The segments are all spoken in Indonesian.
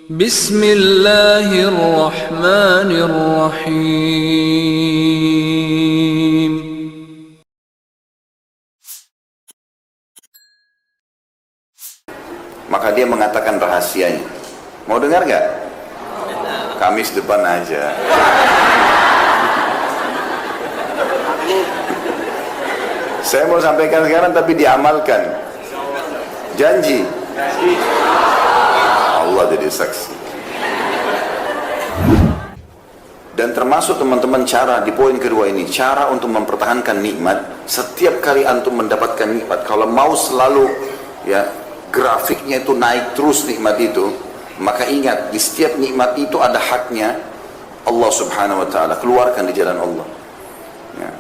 Bismillahirrahmanirrahim. Maka dia mengatakan rahasianya. Mau dengar gak? Kamis depan aja. Saya mau sampaikan sekarang tapi diamalkan. Janji. Allah jadi saksi. Dan termasuk teman-teman cara di poin kedua ini, cara untuk mempertahankan nikmat. Setiap kali antum mendapatkan nikmat, kalau mau selalu ya grafiknya itu naik terus nikmat itu, maka ingat di setiap nikmat itu ada haknya Allah Subhanahu wa taala. Keluarkan di jalan Allah. Ya.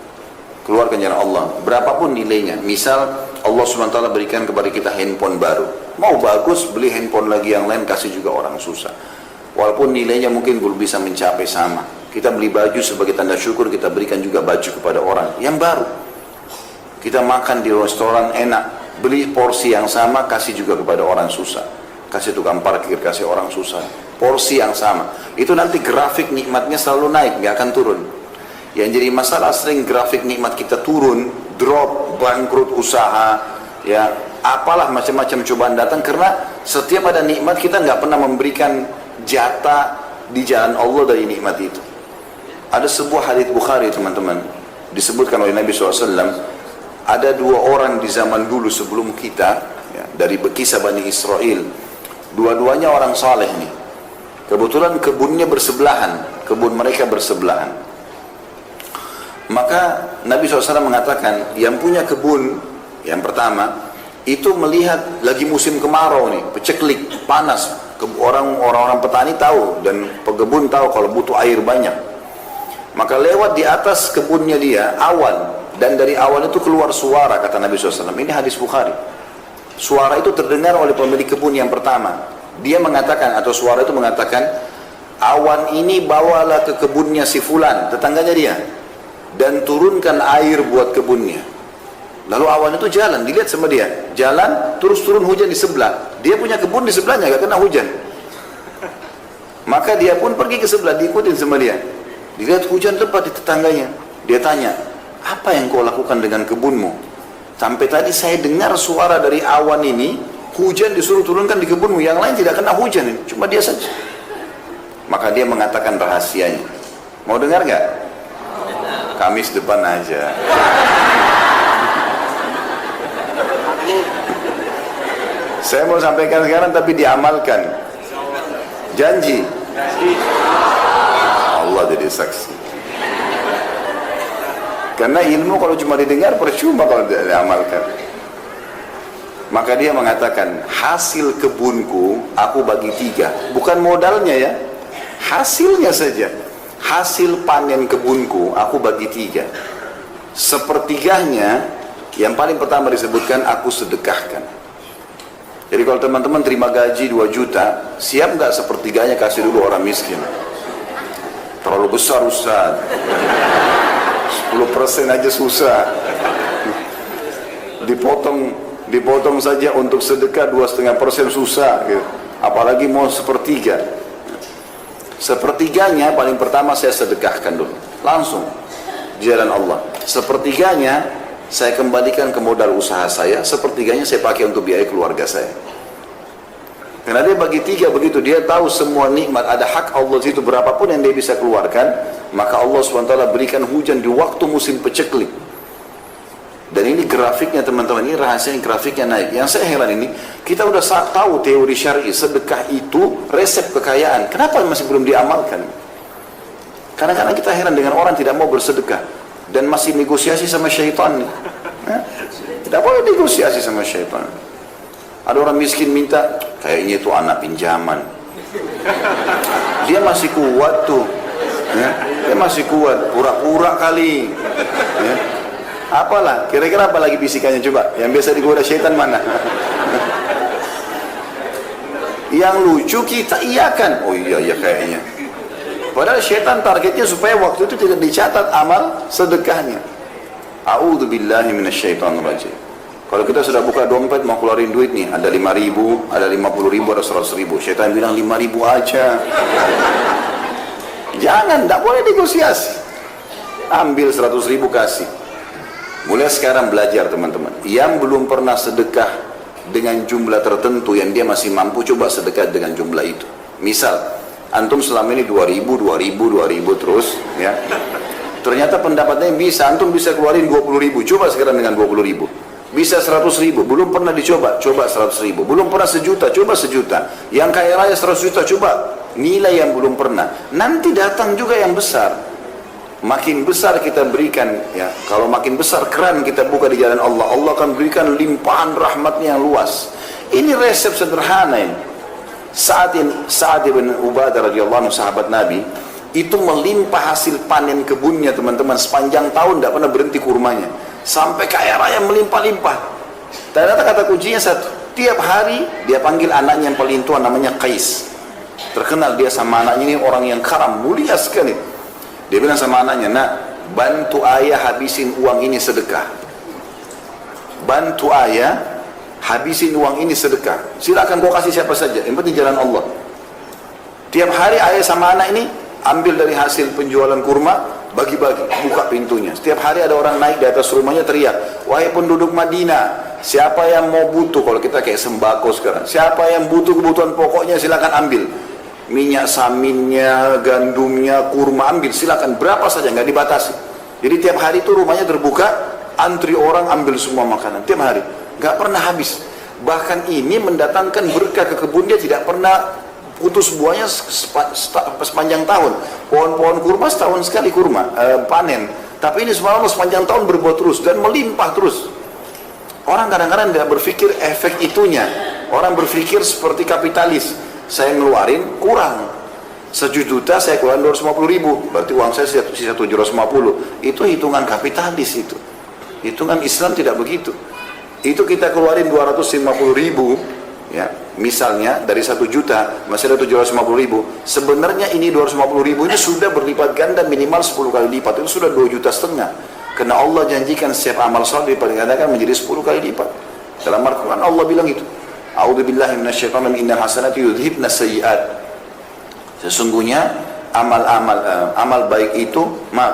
Keluarkan jalan Allah, berapapun nilainya. Misal Allah Subhanahu wa taala berikan kepada kita handphone baru. Mau bagus, beli handphone lagi yang lain, kasih juga orang susah. Walaupun nilainya mungkin belum bisa mencapai sama. Kita beli baju sebagai tanda syukur, kita berikan juga baju kepada orang yang baru. Kita makan di restoran enak, beli porsi yang sama, kasih juga kepada orang susah. Kasih tukang parkir, kasih orang susah. Porsi yang sama. Itu nanti grafik nikmatnya selalu naik, nggak akan turun. Yang jadi masalah sering grafik nikmat kita turun, drop, bangkrut usaha, ya apalah macam-macam cobaan datang karena setiap ada nikmat kita nggak pernah memberikan jatah di jalan Allah dari nikmat itu. Ada sebuah hadits Bukhari teman-teman, disebutkan oleh Nabi SAW, ada dua orang di zaman dulu sebelum kita, ya, dari kisah Bani Israel, dua-duanya orang saleh nih. Kebetulan kebunnya bersebelahan, kebun mereka bersebelahan. Maka Nabi SAW mengatakan, yang punya kebun yang pertama itu melihat lagi musim kemarau nih, peceklik, panas. Orang-orang petani tahu dan pekebun tahu kalau butuh air banyak. Maka lewat di atas kebunnya dia awan, dan dari awan itu keluar suara, kata Nabi SAW. Ini hadis Bukhari. Suara itu terdengar oleh pemilik kebun yang pertama. Dia mengatakan, atau suara itu mengatakan, awan ini bawalah ke kebunnya si fulan, tetangganya dia, dan turunkan air buat kebunnya. Lalu awan itu jalan, dilihat sama dia, jalan, terus turun hujan di sebelah. Dia punya kebun di sebelahnya, gak kena hujan. Maka dia pun pergi ke sebelah, diikutin sama dia. Dilihat hujan lebat di tetangganya. Dia tanya, apa yang kau lakukan dengan kebunmu? Sampai tadi saya dengar suara dari awan ini, hujan disuruh turunkan di kebunmu, yang lain tidak kena hujan, cuma dia saja. Maka dia mengatakan rahasianya. Mau dengar gak? Kamis depan aja. Saya mau sampaikan sekarang tapi diamalkan. Janji. Allah jadi saksi. Karena ilmu kalau cuma didengar percuma kalau tidak diamalkan. Maka dia mengatakan, hasil kebunku aku bagi 3. Bukan modalnya ya, hasilnya saja. Hasil panen kebunku aku bagi 3. Sepertiganya, yang paling pertama disebutkan, aku sedekahkan. Jadi kalau teman-teman terima gaji 2 juta, siap nggak sepertiganya kasih dulu orang miskin? Terlalu besar Ustaz. 10% aja susah. Dipotong saja untuk sedekah 2,5% susah gitu. Apalagi mau sepertiga. Sepertiganya paling pertama saya sedekahkan dulu, langsung di jalan Allah. Sepertiganya saya kembalikan ke modal usaha saya, sepertiganya saya pakai untuk biaya keluarga saya. Karena dia bagi 3 begitu, dia tahu semua nikmat ada hak Allah itu, berapapun yang dia bisa keluarkan, maka Allah SWT berikan hujan di waktu musim peceklik. Dan ini grafiknya teman-teman, ini rahasianya grafiknya naik. Yang saya heran ini, kita udah tahu teori syar'i, sedekah itu resep kekayaan. Kenapa masih belum diamalkan? Kadang-kadang kita heran dengan orang tidak mau bersedekah dan masih negosiasi sama syaitan. Tidak boleh negosiasi sama syaitan. Ada orang miskin minta, kayaknya itu anak pinjaman. Dia masih kuat tuh. Ya, dia masih kuat, pura-pura kali. Ya. Apalah, kira-kira apa lagi bisikannya coba? Yang biasa digoda syaitan mana? Yang lucu kita iyakan. Oh iya kayaknya. Padahal syaitan targetnya supaya waktu itu tidak dicatat amal sedekahnya. A'udzubillahi minasyaitonirrajim. Kalau kita sudah buka dompet mau keluarin duit nih, ada 5.000, ada 50.000, ada 100.000. Syaitan bilang 5.000 aja. Jangan, tidak boleh negosiasi. Ambil 100.000 kasih. Mulai sekarang belajar teman-teman. Yang belum pernah sedekah dengan jumlah tertentu yang dia masih mampu, coba sedekah dengan jumlah itu. Misal, antum selama ini 2.000 terus, ya. Ternyata pendapatnya bisa, antum bisa keluarin 20.000, coba sekarang dengan 20.000. Bisa 100.000, belum pernah dicoba, coba 100.000. Belum pernah 1 juta, coba 1 juta. Yang kaya raya 100 juta, coba nilai yang belum pernah. Nanti datang juga yang besar. Makin besar kita berikan, ya. Kalau makin besar keran kita buka di jalan Allah, Allah akan berikan limpahan rahmatnya yang luas. Ini resep sederhana ini. Sa'ad bin Ubadah radhiyallahu anhu, sahabat Nabi, itu melimpah hasil panen kebunnya teman-teman, sepanjang tahun tidak pernah berhenti kurmanya, sampai kaya raya melimpah-limpah. Ternyata kata kuncinya satu, tiap hari dia panggil anaknya yang paling tua, namanya Qais. Terkenal dia sama anaknya, ini orang yang karam, mulia sekali. Dia bilang sama anaknya, nak, bantu ayah habisin uang ini sedekah. Bantu ayah habisin uang ini sedekah. Silakan kau kasih siapa saja, yang penting jalan Allah. Tiap hari ayah sama anak ini ambil dari hasil penjualan kurma, bagi-bagi, buka pintunya. Setiap hari ada orang naik di atas rumahnya teriak, wahai penduduk Madinah, siapa yang mau butuh, kalau kita kayak sembako sekarang, siapa yang butuh kebutuhan pokoknya silakan ambil. Minyak saminnya, gandumnya, kurma, ambil silakan, berapa saja, nggak dibatasi. Jadi tiap hari itu rumahnya terbuka, antri orang ambil semua makanan, tiap hari, nggak pernah habis. Bahkan ini mendatangkan berkah ke kebun, dia tidak pernah putus buahnya sepanjang tahun. Pohon-pohon kurma setahun sekali panen, tapi ini subhanallah sepanjang tahun berbuah terus dan melimpah terus. Orang kadang-kadang tidak berpikir efek itunya. Orang berpikir seperti kapitalis, saya ngeluarin kurang 1 juta, saya keluarin 250.000, berarti uang saya sisa 750. Itu hitungan kapitalis itu. Hitungan Islam tidak begitu. Itu kita keluarin 250.000, ya, misalnya dari 1 juta masih ada 750.000. Sebenarnya ini 250.000 ini sudah berlipat ganda, minimal 10 kali lipat. Itu sudah 2,5 juta. Karena Allah janjikan setiap amal saleh dilipat gandakan menjadi 10 kali lipat. Dalam Al-Quran Allah bilang itu. A'udzubillahi minasyaitonir rajim, innal hasanati yudhibna sayyi'at. Sesungguhnya amal baik itu man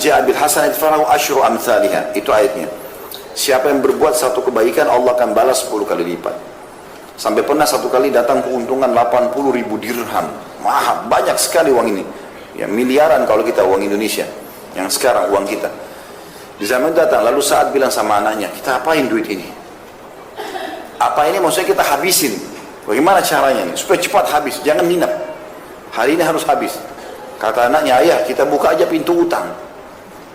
ja'a bil hasanati falahu asyru amsalihha. Itu ayatnya. Siapa yang berbuat satu kebaikan, Allah akan balas 10 kali lipat. Sampai pernah satu kali datang keuntungan 80.000 dirham. Mahal, banyak sekali uang ini. Ya, miliaran kalau kita uang Indonesia. Yang sekarang uang kita. Di zaman datang, lalu Sa'ad bilang sama anaknya, kita apain duit ini? Apa ini maksudnya kita habisin? Bagaimana caranya nih? Supaya cepat habis, jangan minap. Hari ini harus habis. Kata anaknya, ayah kita buka aja pintu utang.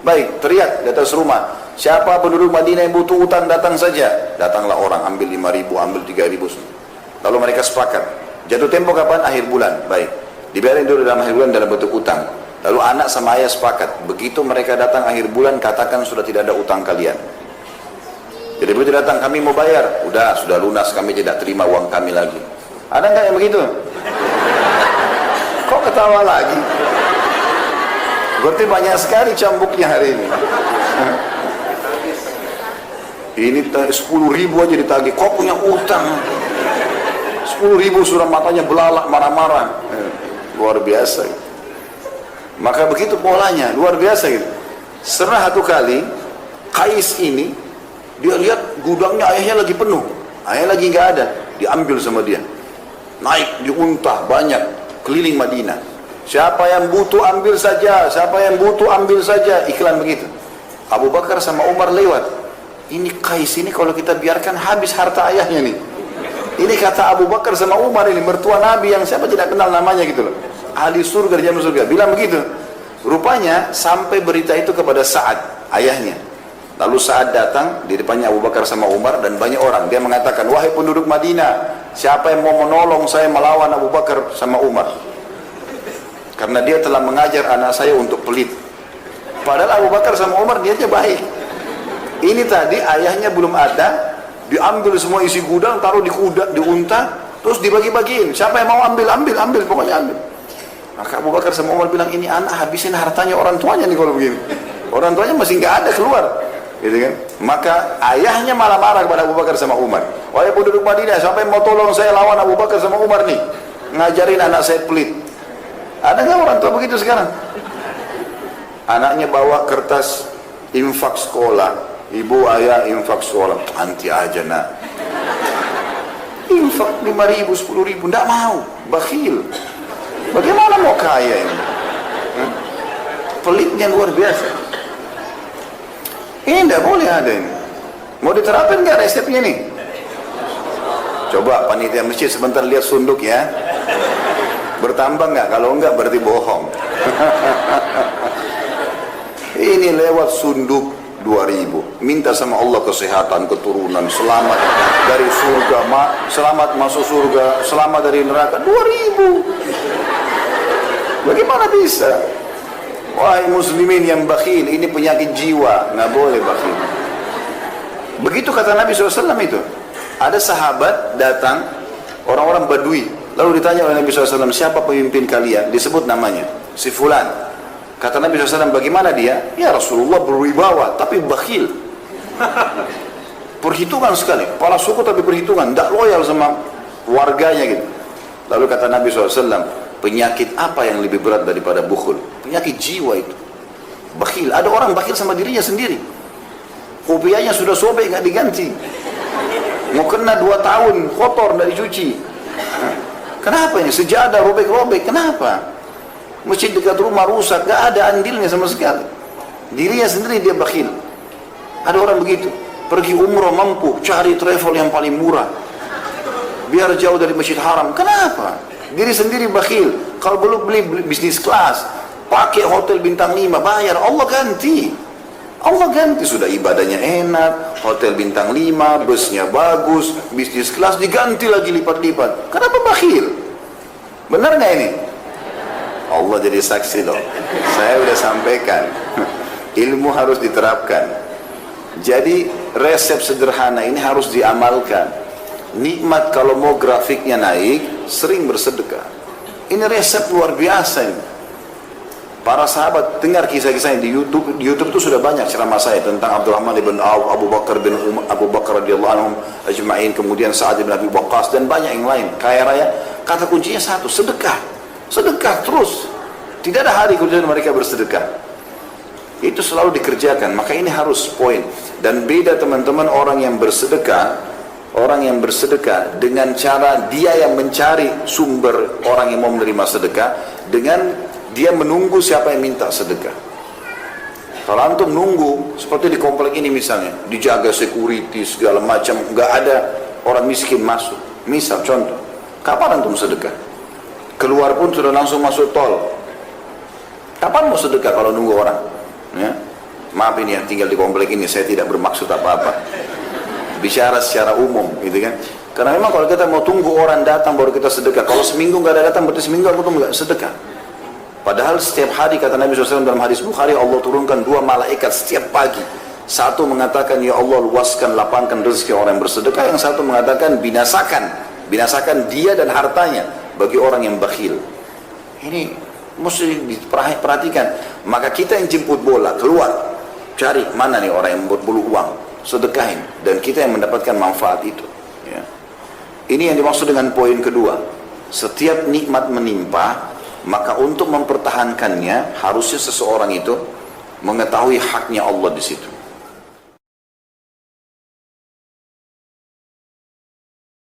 Baik, teriak di atas rumah, siapa penduduk Madinah yang butuh utang datang saja. Datanglah orang, ambil 5.000, ambil 3.000. Lalu mereka sepakat. Jatuh tempo kapan? Akhir bulan. Baik, dibayarin dulu dalam akhir bulan dalam bentuk utang. Lalu anak sama ayah sepakat. Begitu mereka datang akhir bulan, katakan sudah tidak ada utang kalian. Jadi begitu datang, kami mau bayar. Udah, sudah lunas, kami tidak terima uang kami lagi. Ada nggak yang begitu? Kok ketawa lagi? Berarti banyak sekali cambuknya hari ini. Ini 10.000 aja ditagih. Kok punya utang? 10.000 sudah matanya belalak, marah-marah. Luar biasa. Maka begitu polanya, luar biasa gitu. Pernah satu kali, Qais ini, dia lihat gudangnya ayahnya lagi penuh. Ayahnya lagi nggak ada, diambil sama dia. Naik di unta banyak, keliling Madinah. Siapa yang butuh ambil saja, siapa yang butuh ambil saja, iklan begitu. Abu Bakar sama Umar lewat. Ini Qais ini kalau kita biarkan habis harta ayahnya nih. Ini kata Abu Bakar sama Umar ini, mertua Nabi yang siapa tidak kenal namanya gitu loh. Ahli surga di jalan surga, bilang begitu. Rupanya sampai berita itu kepada Sa'ad, ayahnya. Lalu Sa'ad datang di depannya Abu Bakar sama Umar dan banyak orang. Dia mengatakan, wahai penduduk Madinah, siapa yang mau menolong saya melawan Abu Bakar sama Umar? Karena dia telah mengajar anak saya untuk pelit. Padahal Abu Bakar sama Umar niatnya baik. Ini tadi ayahnya belum ada, diambil semua isi gudang, taruh di unta, terus dibagi-bagiin. Siapa yang mau ambil, pokoknya ambil. Maka Abu Bakar sama Umar bilang, ini anak habisin hartanya orang tuanya nih kalau begini. Orang tuanya masih nggak ada keluar. gitu kan? Maka ayahnya malah marah kepada Abu Bakar sama Umar. Wahai penduduk Madinah, sampai mau tolong saya lawan Abu Bakar sama Umar nih, ngajarin anak saya pelit. Ada nggak orang tua begitu sekarang? Anaknya bawa kertas infak sekolah, ibu ayah infak sekolah, anti aja nak. Infak 5.000, 10.000, tidak mau, bakhil. Bagaimana mau kaya ini? Pelitnya luar biasa. Ini tidak boleh ada ini. Mau diterapin nggak resepnya nih? Coba panitia masjid sebentar lihat sunduk ya. Bertambah nggak? Kalau enggak berarti bohong. Ini lewat sunduk 2.000. Minta sama Allah kesehatan, keturunan, selamat dari surga, selamat masuk surga, selamat dari neraka. 2.000. Bagaimana bisa? Wahai muslimin yang bakhil, ini penyakit jiwa, nggak boleh bakhil. Begitu kata Nabi SAW itu. Ada sahabat datang, orang-orang Badui, lalu ditanya oleh Nabi SAW, siapa pemimpin kalian? Disebut namanya, si Fulan. Kata Nabi SAW, bagaimana dia? Ya Rasulullah berwibawa, tapi bakhil. Perhitungan sekali, kepala suku tapi perhitungan, tidak loyal sama warganya gitu. Lalu kata Nabi SAW, penyakit apa yang lebih berat daripada bukhul? Penyakit jiwa itu, bakhil. Ada orang bakhil sama dirinya sendiri, kopiahnya sudah sobek nggak diganti, mau kena 2 tahun kotor dari dicuci. Kenapa ini? Sejadah robek-robek, kenapa? Masjid dekat rumah rusak, nggak ada andilnya sama sekali, dirinya sendiri dia bakhil. Ada orang begitu, pergi umrah mampu, cari travel yang paling murah biar jauh dari Masjid Haram. Kenapa? Diri sendiri bakhil. Kalau belum beli bisnis kelas, pakai hotel bintang 5, bayar, Allah ganti. Allah ganti, sudah ibadahnya enak, hotel bintang 5, busnya bagus, bisnis kelas diganti lagi lipat-lipat. Kenapa bakhil? Benar nggak ini? Allah jadi saksi loh. Saya udah sampaikan. Ilmu harus diterapkan. Jadi resep sederhana ini harus diamalkan. Nikmat kalau mau grafiknya naik, sering bersedekah. Ini resep luar biasa ini. Para sahabat dengar kisah-kisahnya di YouTube. Di YouTube itu sudah banyak ceramah saya tentang Abdurrahman bin Auf, Abu Bakar bin Abu Bakar radhiyallahu anhum ajma'in, kemudian Sa'ad bin Abi Waqqas dan banyak yang lain. Kaya raya. Kata kuncinya satu, sedekah. Sedekah terus. Tidak ada hari kemudian mereka bersedekah. Itu selalu dikerjakan. Maka ini harus poin. Dan beda teman-teman orang yang bersedekah. Orang yang bersedekah dengan cara dia yang mencari sumber orang yang mau menerima sedekah, dengan dia menunggu siapa yang minta sedekah. Kalau antum nunggu seperti di komplek ini misalnya, dijaga security segala macam, nggak ada orang miskin masuk. Misal contoh, kapan antum sedekah? Keluar pun sudah langsung masuk tol. Kapan mau sedekah kalau nunggu orang? Ya? Maaf ini yang tinggal di komplek ini, saya tidak bermaksud apa-apa. Bicara secara umum, gitu kan? Karena memang kalau kita mau tunggu orang datang baru kita sedekah. Kalau seminggu nggak ada datang, berarti seminggu aku tuh nggak sedekah. Padahal setiap hari kata Nabi SAW dalam hadis Bukhari, Allah turunkan 2 malaikat setiap pagi. Satu mengatakan, ya Allah luaskan, lapangkan rezeki orang yang bersedekah. Yang satu mengatakan, binasakan dia dan hartanya bagi orang yang bakhil. Ini mesti diperhatikan. Maka kita yang jemput bola keluar, cari mana nih orang yang berbulu uang, sedekahin, dan kita yang mendapatkan manfaat itu. Ya. Ini yang dimaksud dengan poin kedua. Setiap nikmat menimpa, maka untuk mempertahankannya harusnya seseorang itu mengetahui haknya Allah di situ.